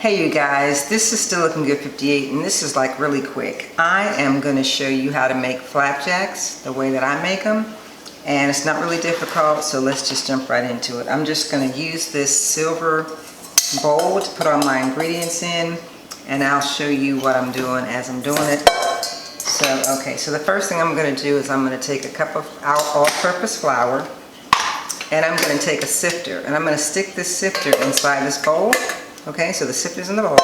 Hey you guys, this is Still Looking Good 58 and this is like really quick. I am going to show you how to make flapjacks the way that I make them, and it's not really difficult, so let's just jump right into it. I'm just going to use this silver bowl to put all my ingredients in, and I'll show you what I'm doing as I'm doing it. So the first thing I'm going to do is I'm going to take a cup of all-purpose flour, and I'm going to take a sifter, and I'm going to stick this sifter inside this bowl. Okay, so the sifter's in the bowl,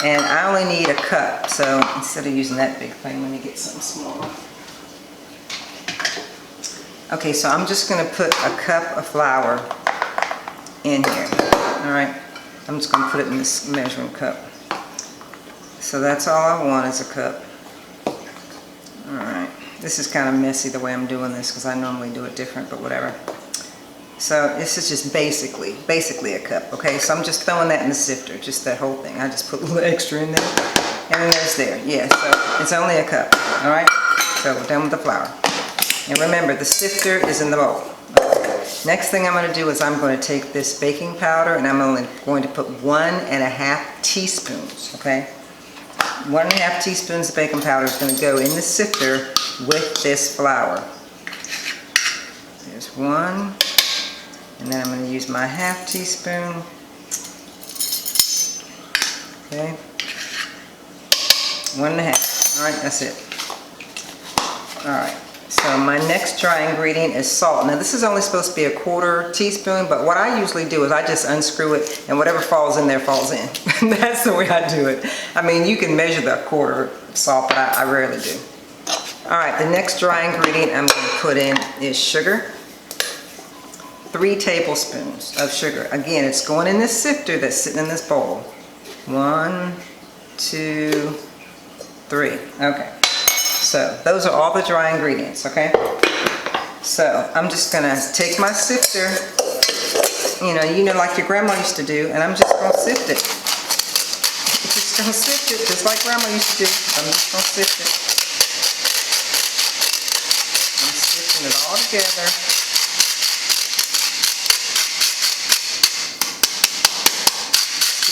and I only need a cup, so instead of using that big thing, let me get something smaller. Okay, so I'm just going to put a cup of flour in here. Alright, I'm just going to put it in this measuring cup. So that's all I want is a cup. Alright, this is kind of messy the way I'm doing this because I normally do it different, but whatever. So this is just basically a cup, okay? So I'm just throwing that in the sifter, just that whole thing. I just put a little extra in there, and then there's there. Yeah, so it's only a cup, all right? So we're done with the flour. And remember, the sifter is in the bowl. Next thing I'm going to do is I'm going to take this baking powder, and I'm only going to put 1½ teaspoons, okay? 1½ teaspoons of baking powder is going to go in the sifter with this flour. There's one. And then I'm going to use my ½ teaspoon. Okay. 1½. Alright, that's it. Alright, so my next dry ingredient is salt. Now this is only supposed to be a 1/4 teaspoon, but what I usually do is I just unscrew it and whatever falls in there falls in. That's the way I do it. I mean, you can measure the 1/4 salt, but I rarely do. Alright, the next dry ingredient I'm going to put in is sugar. 3 tablespoons of sugar. Again, it's going in this sifter that's sitting in this bowl. 1, 2, 3. Okay. So those are all the dry ingredients, okay? So I'm just gonna take my sifter, you know, like your grandma used to do, and I'm just gonna sift it. Just gonna sift it, just like grandma used to do. I'm just gonna sift it. I'm sifting it all together.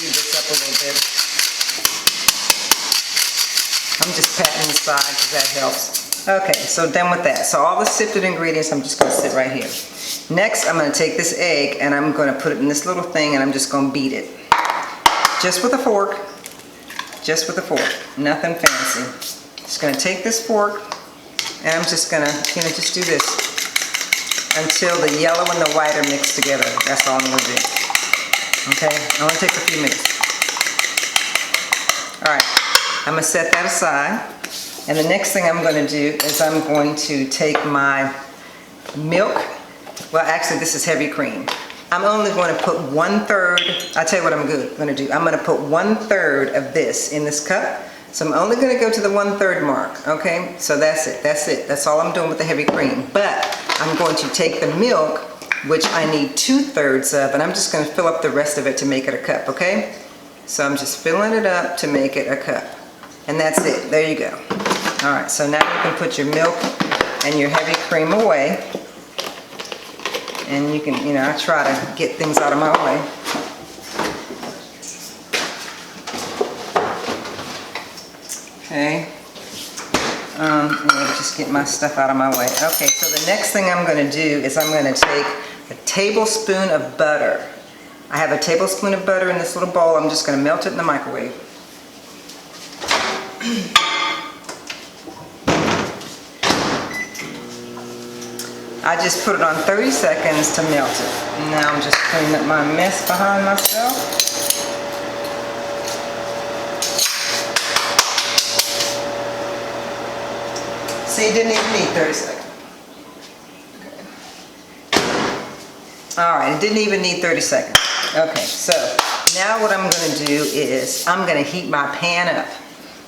This up a little bit. I'm just patting the side because that helps. Okay, so done with that. So all the sifted ingredients, I'm just going to sit right here. Next, I'm going to take this egg and I'm going to put it in this little thing and I'm just going to beat it. Just with a fork. Just with a fork. Nothing fancy. Just going to take this fork and I'm just going to, just do this until the yellow and the white are mixed together. That's all I'm going to do. Okay, it only takes a few minutes. Alright, I'm going to set that aside. And the next thing I'm going to do is I'm going to take my milk. Well, actually, this is heavy cream. I'm only going to put 1/3. I'll tell you what I'm going to do. I'm going to put 1/3 of this in this cup. So I'm only going to go to the 1/3 mark. Okay, so that's it. That's it. That's all I'm doing with the heavy cream. But I'm going to take the milk, which I need 2/3 of, and I'm just going to fill up the rest of it to make it a cup, okay? So I'm just filling it up to make it a cup. And that's it. There you go. Alright, so now you can put your milk and your heavy cream away. And you can, I try to get things out of my way. Okay. Just get my stuff out of my way. Okay, so the next thing I'm going to do is I'm going to take a tablespoon of butter. I have a tablespoon of butter in this little bowl. I'm just going to melt it in the microwave. I just put it on 30 seconds to melt it. Now I'm just cleaning up my mess behind myself. See, it didn't even need 30 seconds. Alright, it didn't even need 30 seconds. Okay, so now what I'm going to do is I'm going to heat my pan up.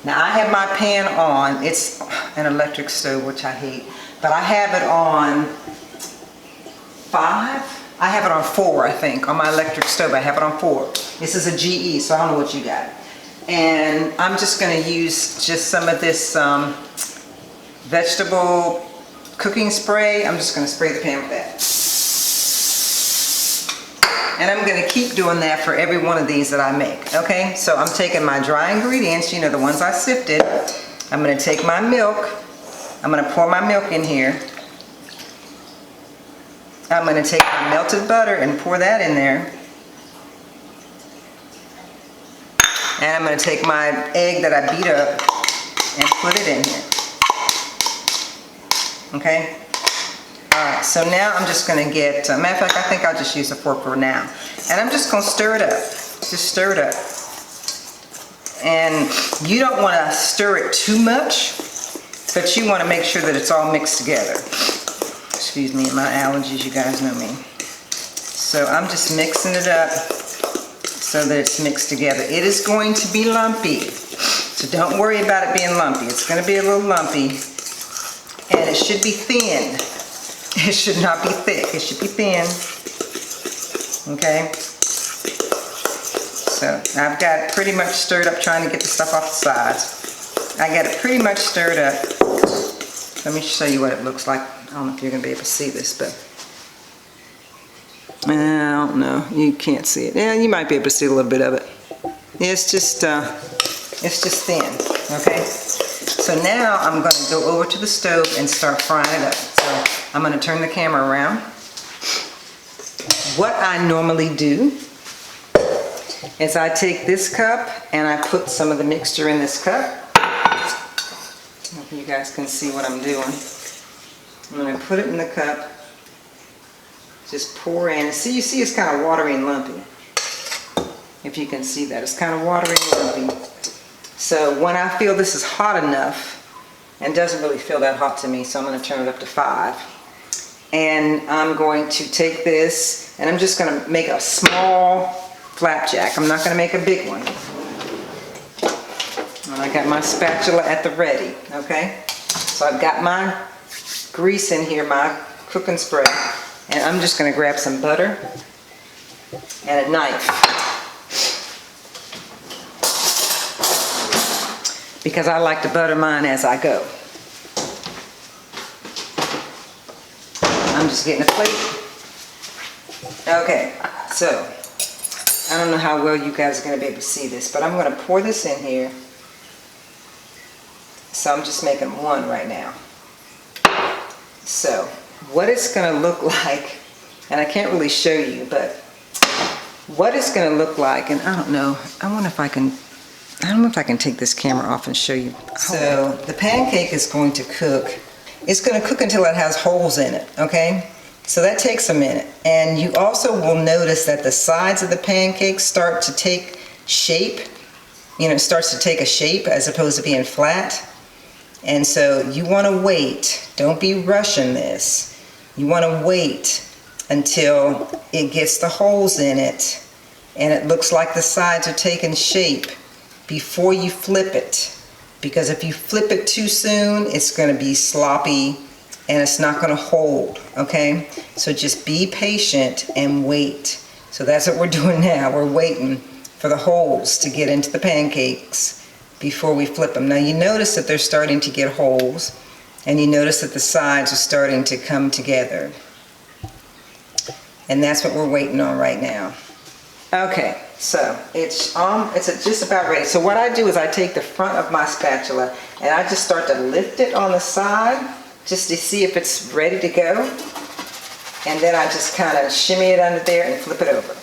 Now I have my pan on. It's an electric stove, which I hate. But I have it on 5? I have it on 4, I think. On my electric stove, I have it on 4. This is a GE, so I don't know what you got. And I'm just going to use just some of this vegetable cooking spray. I'm just going to spray the pan with that. And I'm gonna keep doing that for every one of these that I make, okay? So I'm taking my dry ingredients, you know, the ones I sifted. I'm gonna take my milk. I'm gonna pour my milk in here. I'm gonna take my melted butter and pour that in there. And I'm gonna take my egg that I beat up and put it in here. Okay? Alright, so now I'm just gonna get, matter of fact, I think I'll just use a fork for now. And I'm just gonna stir it up. Just stir it up. And you don't wanna stir it too much, but you wanna make sure that it's all mixed together. Excuse me, my allergies, you guys know me. So I'm just mixing it up so that it's mixed together. It is going to be lumpy, so don't worry about it being lumpy. It's going to be a little lumpy, and it should be thin. It should not be thick. It should be thin. Okay? So I've got it pretty much stirred up, trying to get the stuff off the sides. I got it pretty much stirred up. Let me show you what it looks like. I don't know if you're going to be able to see this, but I don't know. You can't see it. Yeah, you might be able to see a little bit of it. It's just thin. Okay. So now I'm going to go over to the stove and start frying it up. So I'm going to turn the camera around. What I normally do is I take this cup and I put some of the mixture in this cup. I don't know if you guys can see what I'm doing. I'm going to put it in the cup. Just pour in. See, you see it's kind of watery and lumpy. If you can see that. It's kind of watery and lumpy. So when I feel this is hot enough, and doesn't really feel that hot to me, so I'm going to turn it up to 5. And I'm going to take this, and I'm just going to make a small flapjack. I'm not going to make a big one. And I got my spatula at the ready, okay? So I've got my grease in here, my cooking spray. And I'm just going to grab some butter and a knife. Because I like to butter mine as I go. I'm just getting a plate. Okay, so I don't know how well you guys are going to be able to see this, but I'm going to pour this in here. So I'm just making one right now. So what it's going to look like, and I can't really show you, but what it's going to look like, and I don't know, I don't know if I can take this camera off and show you. So the pancake is going to cook. It's going to cook until it has holes in it, okay? So that takes a minute. And you also will notice that the sides of the pancake start to take shape. You know, it starts to take a shape as opposed to being flat. And so you want to wait. Don't be rushing this. You want to wait until it gets the holes in it and it looks like the sides are taking shape before you flip it. Because if you flip it too soon, it's going to be sloppy and it's not going to hold, okay? So just be patient and wait. So that's what we're doing now. We're waiting for the holes to get into the pancakes before we flip them. Now you notice that they're starting to get holes, and you notice that the sides are starting to come together. And that's what we're waiting on right now. Okay, so it's just about ready. So what I do is I take the front of my spatula and I just start to lift it on the side just to see if it's ready to go. And then I just kind of shimmy it under there and flip it over.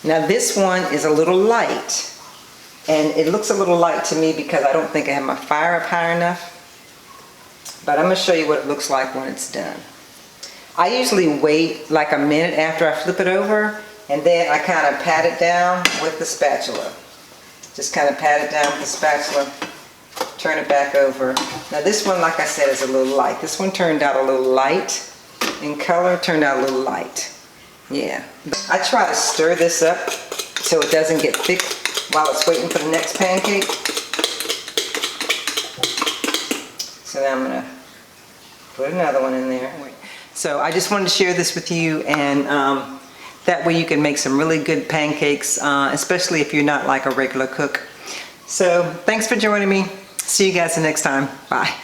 Now this one is a little light. And it looks a little light to me because I don't think I have my fire up high enough. But I'm going to show you what it looks like when it's done. I usually wait like a minute after I flip it over, and then I kind of pat it down with the spatula. Just kind of pat it down with the spatula, turn it back over. Now this one, like I said, is a little light. This one turned out a little light in color, turned out a little light. Yeah. I try to stir this up so it doesn't get thick while it's waiting for the next pancake. So now I'm going to put another one in there. So I just wanted to share this with you, and that way you can make some really good pancakes, especially if you're not like a regular cook. So thanks for joining me. See you guys the next time. Bye.